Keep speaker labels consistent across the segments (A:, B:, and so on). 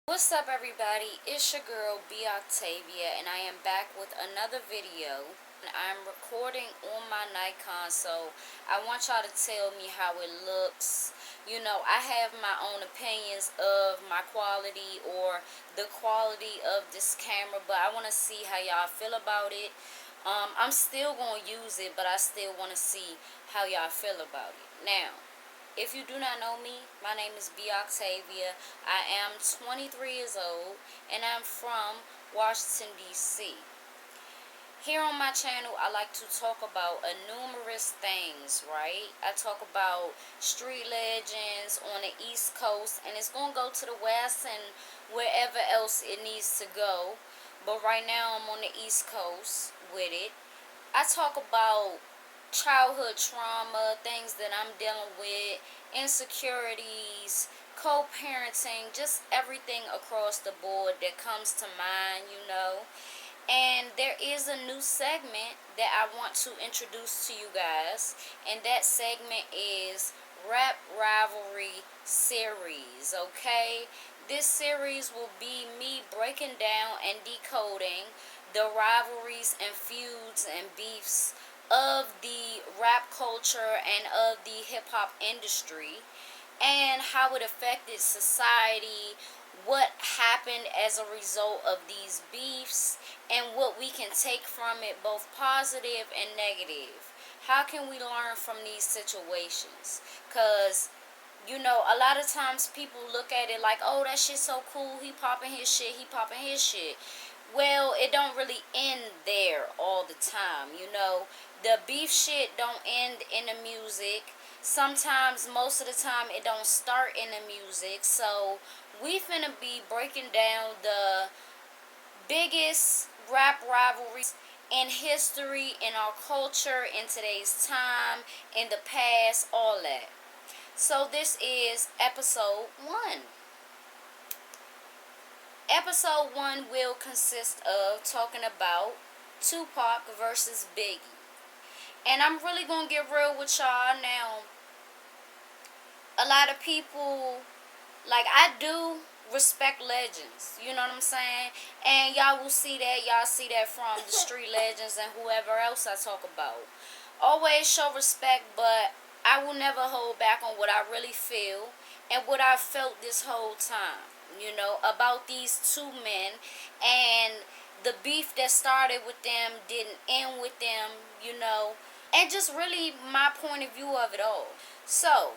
A: What's up, everybody? It's your girl B Octavia, and I am back with another video. I'm recording on my Nikon, so I want y'all to tell me how it looks. You know, I have my own opinions of my quality or the quality of this camera, but I want to see how y'all feel about it. I'm still going to use it, but I still want to see how y'all feel about it. Now, if you do not know me, my name is B Octavia. I am 23 years old and I'm from Washington, D.C. Here on my channel, I like to talk about numerous things, right? I talk about street legends on the East Coast, and it's going to go to the West and wherever else it needs to go. But right now, I'm on the East Coast with it. I talk about childhood trauma, things that I'm dealing with, insecurities, co-parenting, just everything across the board that comes to mind. And there is a new segment that I want to introduce to you guys, and that segment is Rap Rivalry series, okay? This series will be me breaking down and decoding the rivalries and feuds and beefs of the rap culture and of the hip hop industry, and how it affected society, what happened as a result of these beefs, and what we can take from it, both positive and negative. How can we learn from these situations? Because, a lot of times people look at it like, oh, that shit's so cool, he popping his shit, he popping his shit. Well, it don't really end there all the time. The beef shit don't end in the music. Sometimes, most of the time, it don't start in the music. So, we finna be breaking down the biggest rap rivalries in history, in our culture, in today's time, in the past, all that. So, this is episode 1. Episode 1 will consist of talking about Tupac versus Biggie. And I'm really going to get real with y'all now. A lot of people, like, I do respect legends, you know what I'm saying? And y'all will see that, from the street legends and whoever else I talk about. Always show respect, but I will never hold back on what I really feel and what I felt this whole time, about these two men, and the beef that started with them didn't end with them, and just really my point of view of it all. So,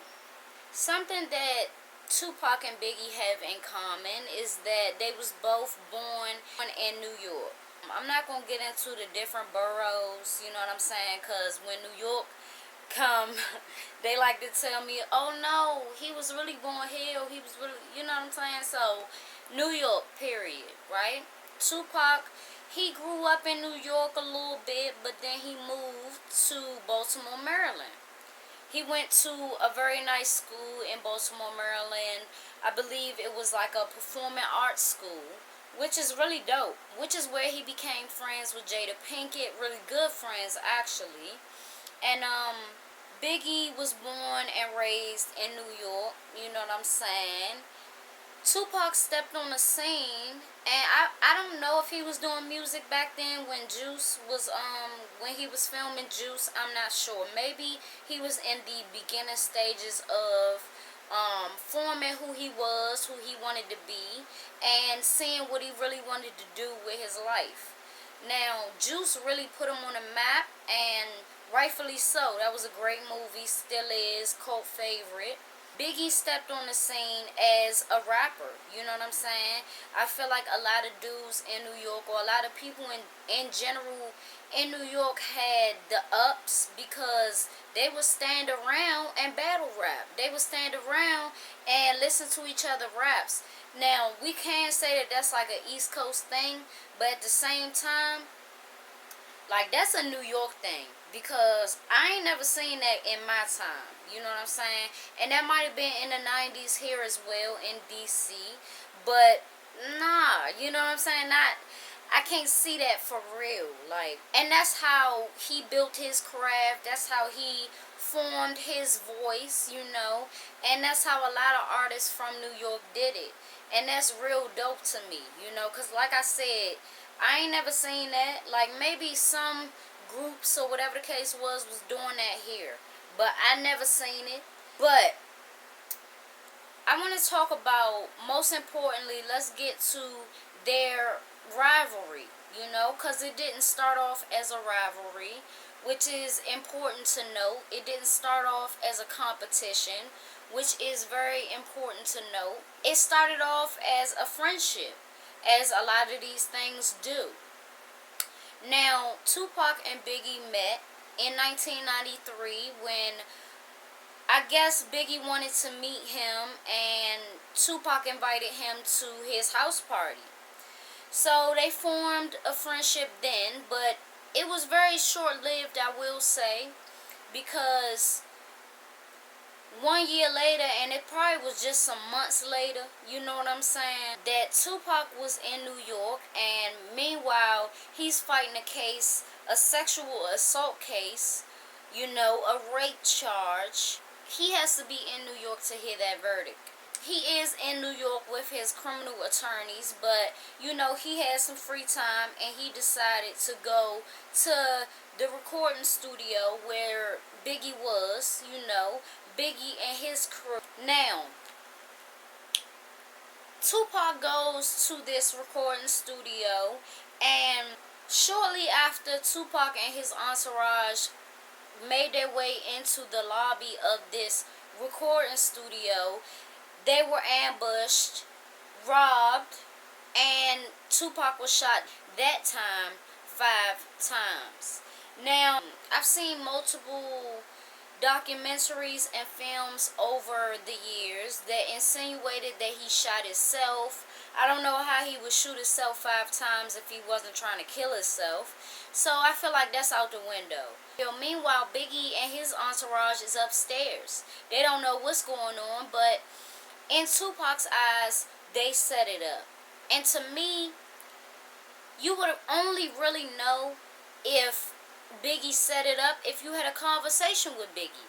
A: something that Tupac and Biggie have in common is that they was both born in New York. I'm not going to get into the different boroughs, you know what I'm saying, because when New York come, they like to tell me, oh no, he was really born here, he was really, you know what I'm saying? So, New York, period, right? Tupac, he grew up in New York a little bit, but then he moved to Baltimore, Maryland. He went to a very nice school in Baltimore, Maryland. I believe it was like a performing arts school, which is really dope. Which is where he became friends with Jada Pinkett, really good friends actually. And Biggie was born and raised in New York, you know what I'm saying? Tupac stepped on the scene, and I don't know if he was doing music back then when Juice was when he was filming Juice. I'm not sure. Maybe he was in the beginning stages of forming who he was, who he wanted to be, and seeing what he really wanted to do with his life. Now, Juice really put him on the map, and rightfully so. That was a great movie, still is, cult favorite. Biggie stepped on the scene as a rapper, you know what I'm saying? I feel like a lot of dudes in New York, or a lot of people in general in New York, had the ups because they would stand around and battle rap. They would stand around and listen to each other raps. Now, we can say that that's like an East Coast thing, but at the same time, like, that's a New York thing, because I ain't never seen that in my time, you know what I'm saying? And that might have been in the 90s here as well in D.C., but nah, you know what I'm saying? I can't see that for real, like, and that's how he built his craft, that's how he formed his voice, and that's how a lot of artists from New York did it. And that's real dope to me, you know, because like I said, I ain't never seen that. Like, maybe some groups or whatever the case was doing that here, but I never seen it. But I want to talk about, most importantly, let's get to their rivalry, you know, because it didn't start off as a rivalry, which is important to note. It didn't start off as a competition, which is very important to note. It started off as a friendship, as a lot of these things do. Now, Tupac and Biggie met in 1993 when I guess Biggie wanted to meet him and Tupac invited him to his house party. So they formed a friendship then, but it was very short-lived, I will say, because 1 year later, and it probably was just some months later, you know what I'm saying, that Tupac was in New York, and meanwhile, he's fighting a case, a sexual assault case, you know, a rape charge. He has to be in New York to hear that verdict. He is in New York with his criminal attorneys, but, you know, he had some free time, and he decided to go to the recording studio where Biggie was, you know, Biggie and his crew. Now, Tupac goes to this recording studio, and shortly after Tupac and his entourage made their way into the lobby of this recording studio, they were ambushed, robbed, and Tupac was shot that time 5 times. Now, I've seen multiple documentaries and films over the years that insinuated that he shot himself. I don't know how he would shoot himself 5 times if he wasn't trying to kill himself. So I feel like that's out the window. Meanwhile, Biggie and his entourage is upstairs. They don't know what's going on, but in Tupac's eyes, they set it up. And to me, you would only really know if Biggie set it up if you had a conversation with Biggie.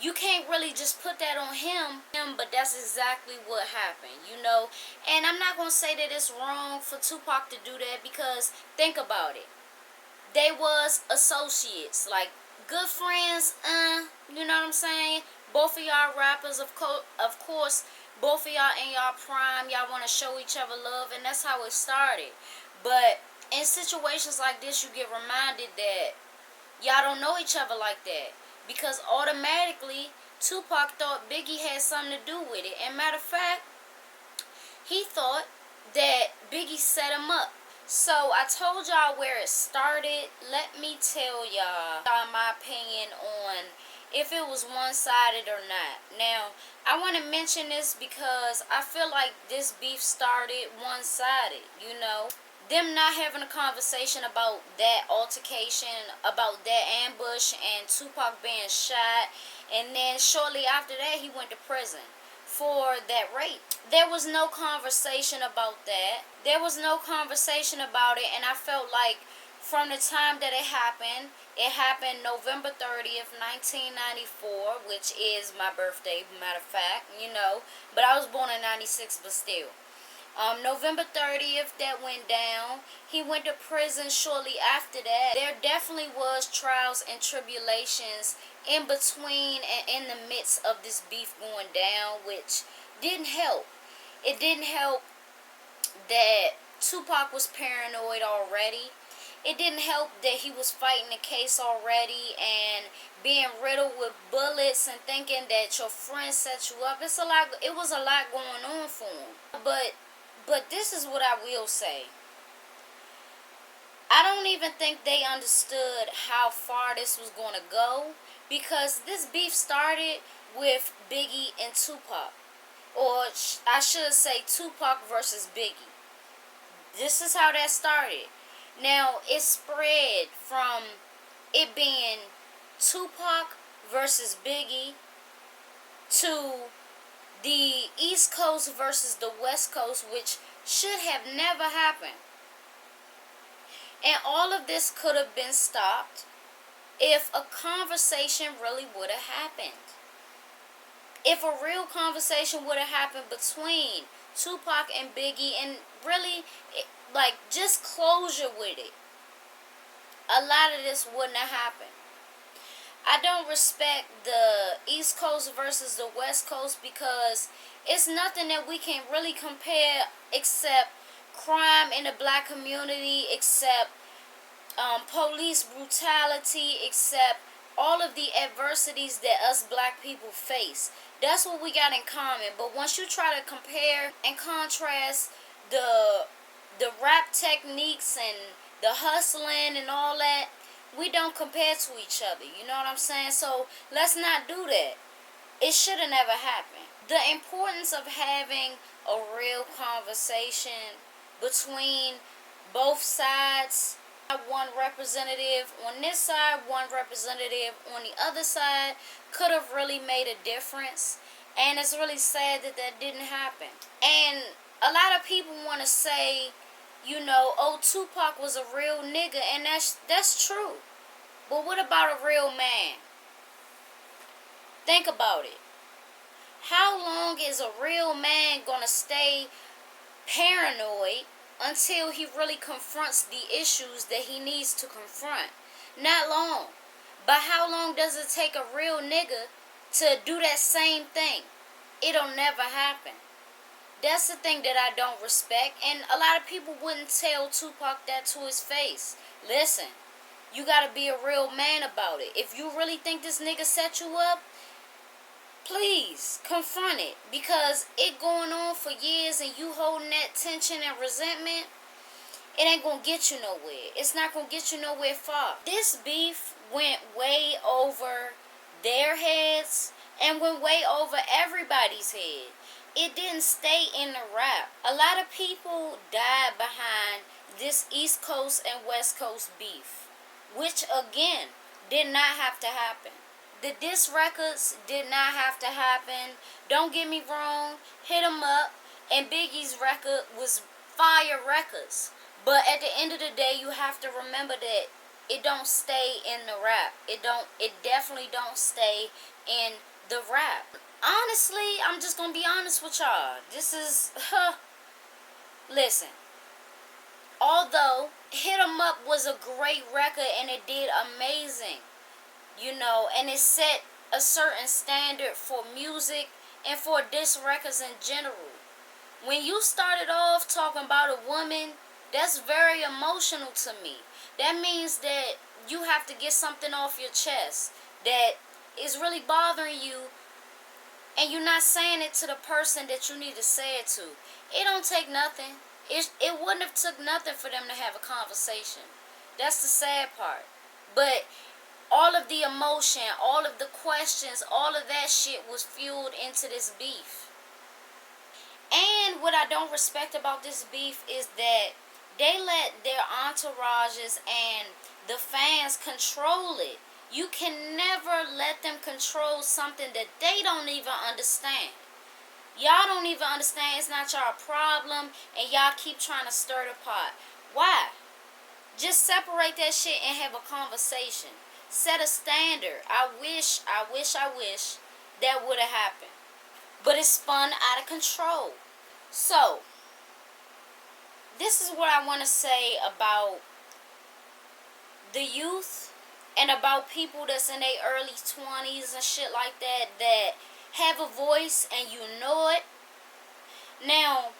A: You can't really just put that on him, but that's exactly what happened, you know. And I'm not going to say that it's wrong for Tupac to do that, because think about it. They was associates, like good friends, you know what I'm saying? Both of y'all rappers, of course, both of y'all in y'all prime, y'all want to show each other love, and that's how it started. But in situations like this, you get reminded that y'all don't know each other like that, because automatically Tupac thought Biggie had something to do with it. And matter of fact, he thought that Biggie set him up. So I told y'all where it started. Let me tell y'all my opinion on if it was one-sided or not. Now, I want to mention this because I feel like this beef started one-sided, you know. Them not having a conversation about that altercation, about that ambush, and Tupac being shot, and then shortly after that, he went to prison for that rape. There was no conversation about that. There was no conversation about it, and I felt like from the time that it happened November 30th, 1994, which is my birthday, matter of fact, you know, but I was born in 96, but still. November 30th, that went down. He went to prison shortly after that. There definitely was trials and tribulations in between and in the midst of this beef going down, which didn't help. It didn't help that Tupac was paranoid already. It didn't help that he was fighting the case already and being riddled with bullets and thinking that your friend set you up. It was a lot going on for him. But this is what I will say. I don't even think they understood how far this was going to go, because this beef started with Biggie and Tupac. Or I should say Tupac versus Biggie. This is how that started. Now, it spread from it being Tupac versus Biggie to the East Coast versus the West Coast, which should have never happened. And all of this could have been stopped if a conversation really would have happened. If a real conversation would have happened between Tupac and Biggie, and really, like, just closure with it, a lot of this wouldn't have happened. I don't respect the East Coast versus the West Coast because it's nothing that we can really compare except crime in the black community, except police brutality, except all of the adversities that us black people face. That's what we got in common. But once you try to compare and contrast the rap techniques and the hustling and all that, we don't compare to each other. You know what I'm saying? So let's not do that. It should have never happened. The importance of having a real conversation between both sides. One representative on this side, one representative on the other side, could have really made a difference. And it's really sad that that didn't happen. And a lot of people want to say, you know, oh, Tupac was a real nigga, and that's true. But what about a real man? Think about it. How long is a real man gonna stay paranoid until he really confronts the issues that he needs to confront? Not long. But how long does it take a real nigga to do that same thing? It'll never happen. That's the thing that I don't respect. And a lot of people wouldn't tell Tupac that to his face. Listen, you gotta be a real man about it. If you really think this nigga set you up, please confront it. Because it going on for years and you holding that tension and resentment, it ain't gonna get you nowhere. It's not gonna get you nowhere far. This beef went way over their heads and went way over everybody's head. It didn't stay in the rap. A lot of people died behind this East Coast and West Coast beef, which again did not have to happen. The diss records did not have to happen. Don't get me wrong, Hit 'Em Up and Biggie's record was fire records. But at the end of the day, you have to remember that it don't stay in the rap. It definitely don't stay in the rap. Honestly, I'm just gonna be honest with y'all. This is, listen. Although Hit 'Em Up was a great record and it did amazing, you know, and it set a certain standard for music and for diss records in general. When you started off talking about a woman, that's very emotional to me. That means that you have to get something off your chest that is really bothering you, and you're not saying it to the person that you need to say it to. It don't take nothing. It wouldn't have took nothing for them to have a conversation. That's the sad part. But all of the emotion, all of the questions, all of that shit was fueled into this beef. And what I don't respect about this beef is that they let their entourages and the fans control it. You can never let them control something that they don't even understand. Y'all don't even understand. It's not y'all problem, and y'all keep trying to stir the pot. Why? Just separate that shit and have a conversation. Set a standard. I wish that would have happened. But it spun out of control. So, this is what I want to say about the youth and about people that's in their early 20s and shit like that, that have a voice and you know it. Now,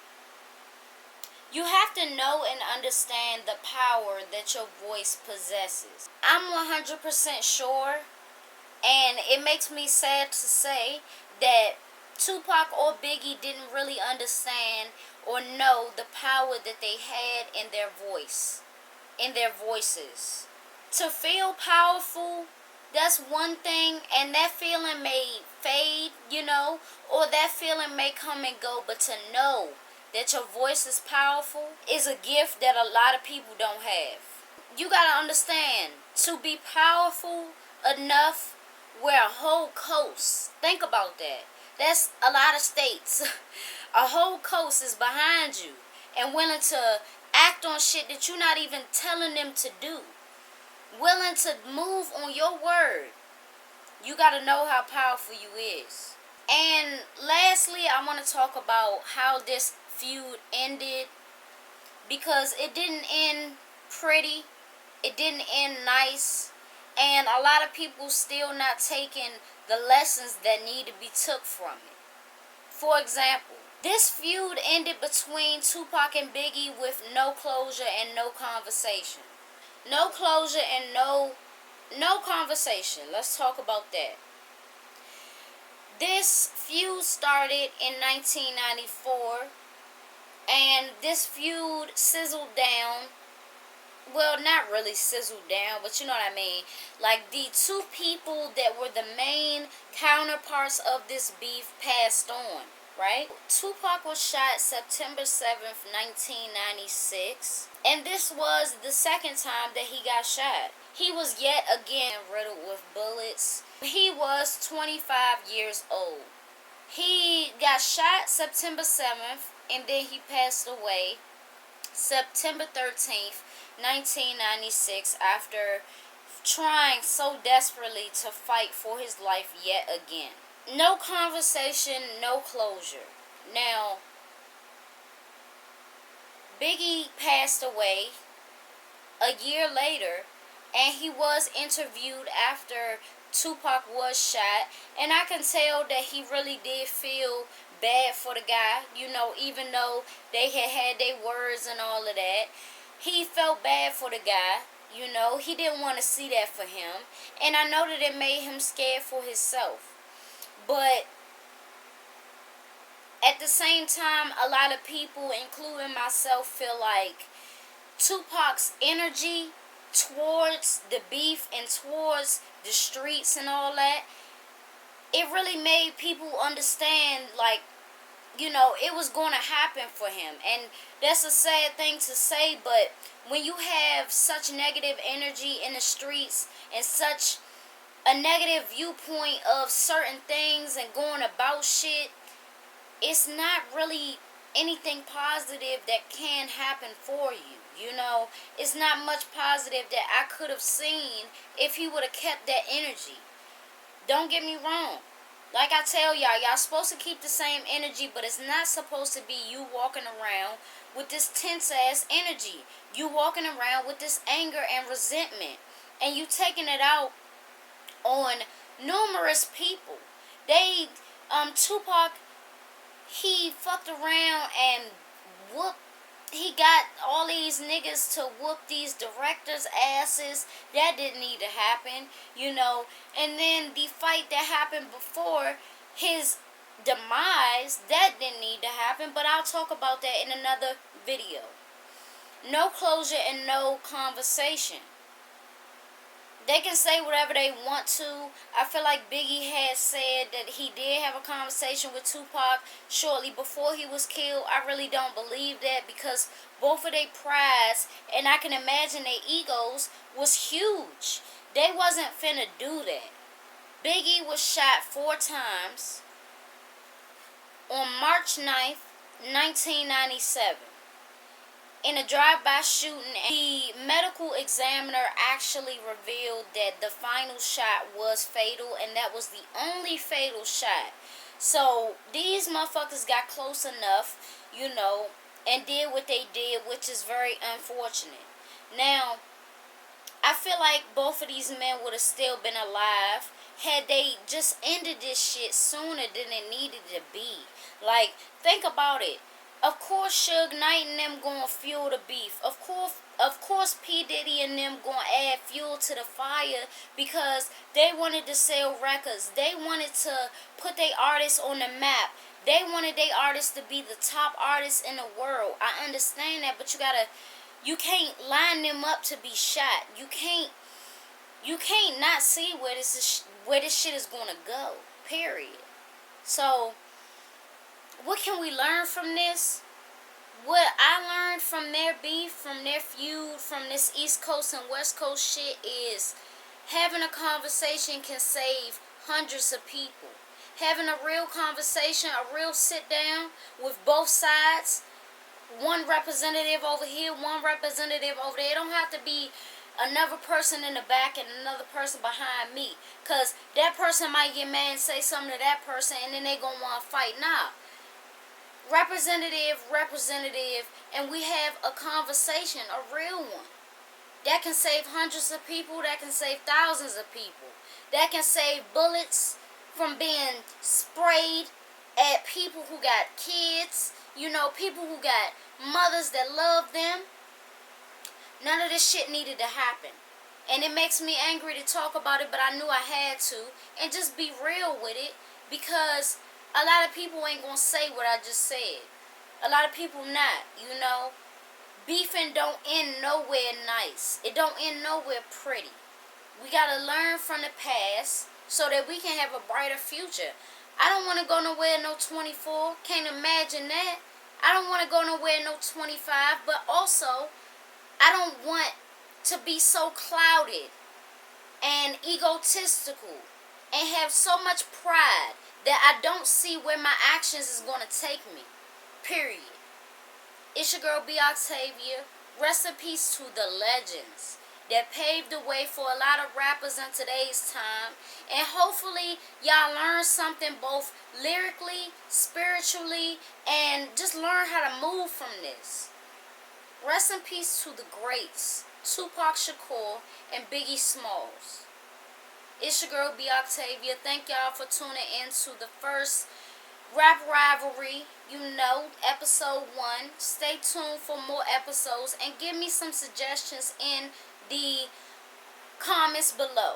A: you have to know and understand the power that your voice possesses. I'm 100% sure, and it makes me sad to say, that Tupac or Biggie didn't really understand or know the power that they had in their voice, in their voices. To feel powerful, that's one thing, and that feeling may fade, you know, or that feeling may come and go, but to know that your voice is powerful is a gift that a lot of people don't have. You gotta understand, to be powerful enough where a whole coast, think about that. That's a lot of states. A whole coast is behind you and willing to act on shit that you're not even telling them to do. Willing to move on your word. You got to know how powerful you is. And lastly, I want to talk about how this feud ended, because it didn't end pretty. It didn't end nice. And a lot of people still not taking the lessons that need to be took from it. For example, this feud ended between Tupac and Biggie with no closure and no conversation. No closure and no conversation. Let's talk about that. This feud started in 1994, and this feud sizzled down. Well, not really sizzled down, but you know what I mean. Like, the two people that were the main counterparts of this beef passed on, right? Tupac was shot September 7th, 1996. And this was the second time that he got shot. He was yet again riddled with bullets. He was 25 years old. He got shot September 7th, and then he passed away September 13th, 1996, after trying so desperately to fight for his life yet again. No conversation, no closure. Now, Biggie passed away a year later, and he was interviewed after Tupac was shot, and I can tell that he really did feel bad for the guy, even though they had their words and all of that. He felt bad for the guy, he didn't want to see that for him, and I know that it made him scared for himself. But at the same time, a lot of people, including myself, feel like Tupac's energy towards the beef and towards the streets and all that, it really made people understand, like, it was going to happen for him. And that's a sad thing to say, but when you have such negative energy in the streets and such a negative viewpoint of certain things and going about shit, it's not really anything positive that can happen for you. It's not much positive that I could have seen if he would have kept that energy. Don't get me wrong. Like I tell y'all supposed to keep the same energy, but it's not supposed to be you walking around with this tense ass energy. You walking around with this anger and resentment, and you taking it out on numerous people. Tupac, he fucked around and he got all these niggas to whoop these directors' asses. That didn't need to happen, And then the fight that happened before his demise, that didn't need to happen. But I'll talk about that in another video. No closure and no conversation. They can say whatever they want to. I feel like Biggie had said that he did have a conversation with Tupac shortly before he was killed. I really don't believe that, because both of their prides, and I can imagine their egos, was huge. They wasn't finna do that. Biggie was shot 4 times on March 9th, 1997. In a drive-by shooting. The medical examiner actually revealed that the final shot was fatal, and that was the only fatal shot. So these motherfuckers got close enough, and did what they did, which is very unfortunate. Now, I feel like both of these men would have still been alive had they just ended this shit sooner than it needed to be. Like, think about it. Of course, Suge Knight and them gonna fuel the beef. Of course, P. Diddy and them gonna add fuel to the fire, because they wanted to sell records. They wanted to put their artists on the map. They wanted their artists to be the top artists in the world. I understand that, but you can't line them up to be shot. You can't not see where this shit is gonna go. Period. So, what can we learn from this? What I learned from their beef, from their feud, from this East Coast and West Coast shit is having a conversation can save hundreds of people. Having a real conversation, a real sit down with both sides. One representative over here, one representative over there. It don't have to be another person in the back and another person behind me. Because that person might get mad and say something to that person, and then they going to want to fight. Nah. representative, and we have a conversation, a real one. That can save hundreds of people, that can save thousands of people. That can save bullets from being sprayed at people who got kids, people who got mothers that love them. None of this shit needed to happen. And it makes me angry to talk about it, but I knew I had to. And just be real with it, because a lot of people ain't gonna say what I just said. A lot of people not, Beefing don't end nowhere nice. It don't end nowhere pretty. We gotta learn from the past so that we can have a brighter future. I don't want to go nowhere no 24. Can't imagine that. I don't want to go nowhere no 25. But also, I don't want to be so clouded and egotistical and have so much pride that I don't see where my actions is going to take me. Period. It's your girl, B. Octavia. Rest in peace to the legends that paved the way for a lot of rappers in today's time. And hopefully, y'all learn something both lyrically, spiritually, and just learn how to move from this. Rest in peace to the greats, Tupac Shakur and Biggie Smalls. It's your girl, B. Octavia. Thank y'all for tuning in to the first Rap Rivalry, episode 1. Stay tuned for more episodes and give me some suggestions in the comments below.